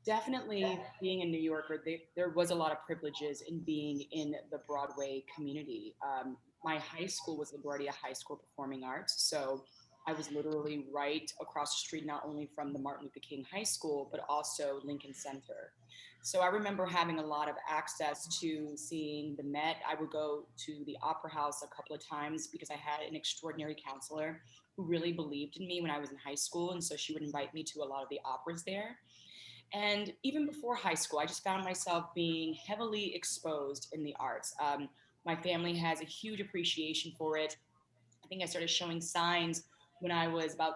Definitely being a New Yorker, there was a lot of privileges in being in the Broadway community. My high school was LaGuardia High School Performing Arts, so I was literally right across the street, not only from the Martin Luther King High School, but also Lincoln Center. So I remember having a lot of access to seeing the Met. I would go to the Opera House a couple of times because I had an extraordinary counselor who really believed in me when I was in high school, and so she would invite me to a lot of the operas there. And even before high school, I just found myself being heavily exposed in the arts. My family has a huge appreciation for it. I think I started showing signs when I was about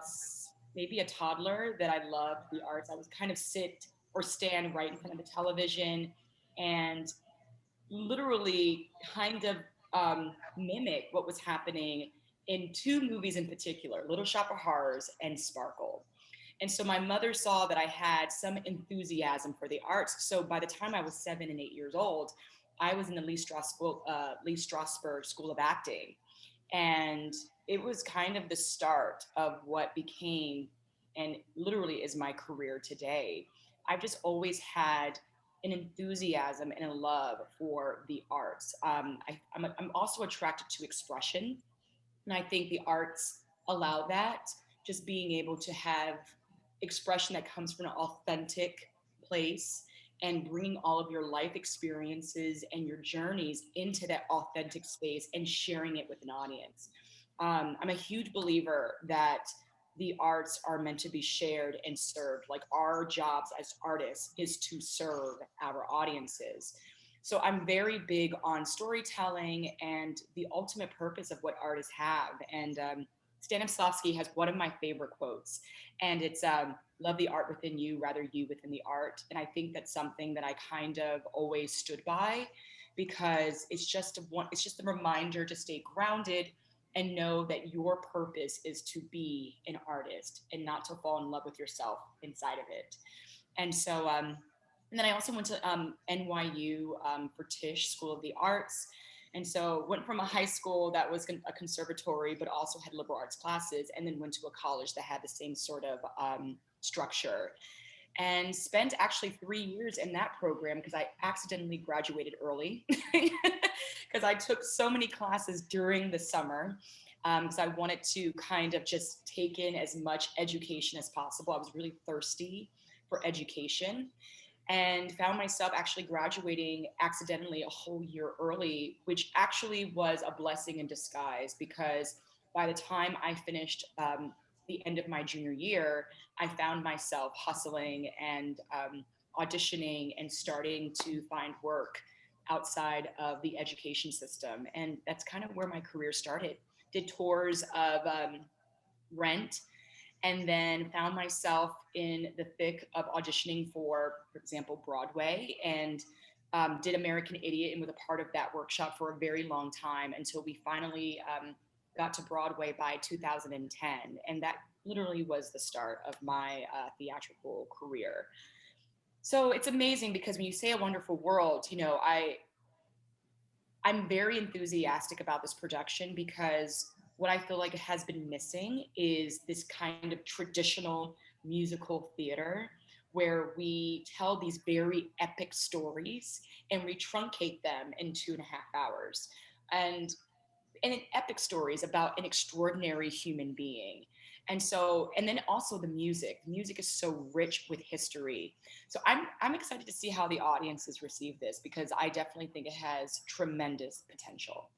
maybe a toddler that I loved the arts. I would kind of sit or stand right in front of the television and literally kind of mimic what was happening in two movies in particular, Little Shop of Horrors and Sparkle. And so my mother saw that I had some enthusiasm for the arts. So by the time I was 7 and 8 years old, I was in the Lee Strasberg School of Acting. And it was kind of the start of what became and literally is my career today. I've just always had an enthusiasm and a love for the arts. I'm also attracted to expression. And I think the arts allow that, just being able to have expression that comes from an authentic place and bringing all of your life experiences and your journeys into that authentic space and sharing it with an audience. I'm a huge believer that the arts are meant to be shared and served. Like our jobs as artists is to serve our audiences. So I'm very big on storytelling and the ultimate purpose of what artists have. And Stanislavski has one of my favorite quotes, and it's "Love the art within you, rather you within the art." And I think that's something that I kind of always stood by, because it's just a reminder to stay grounded and know that your purpose is to be an artist and not to fall in love with yourself inside of it. And so, and then I also went to NYU for Tisch School of the Arts. And so went from a high school that was a conservatory, but also had liberal arts classes, and then went to a college that had the same sort of structure, and spent actually 3 years in that program because I accidentally graduated early because I took so many classes during the summer, because I wanted to kind of just take in as much education as possible. I was really thirsty for education, and found myself actually graduating accidentally a whole year early, which actually was a blessing in disguise, because by the time I finished the end of my junior year, I found myself hustling and auditioning and starting to find work outside of the education system. And that's kind of where my career started. Did tours of Rent, and then found myself in the thick of auditioning for example, Broadway, and did American Idiot and was a part of that workshop for a very long time until we finally got to Broadway by 2010. And that literally was the start of my theatrical career. So it's amazing because when you say a wonderful world, I'm very enthusiastic about this production because what I feel like has been missing is this kind of traditional musical theater where we tell these very epic stories and we truncate them in 2.5 hours. And and epic stories about an extraordinary human being. And so, and then also the music. The music is so rich with history. So I'm excited to see how the audiences receive this because I definitely think it has tremendous potential.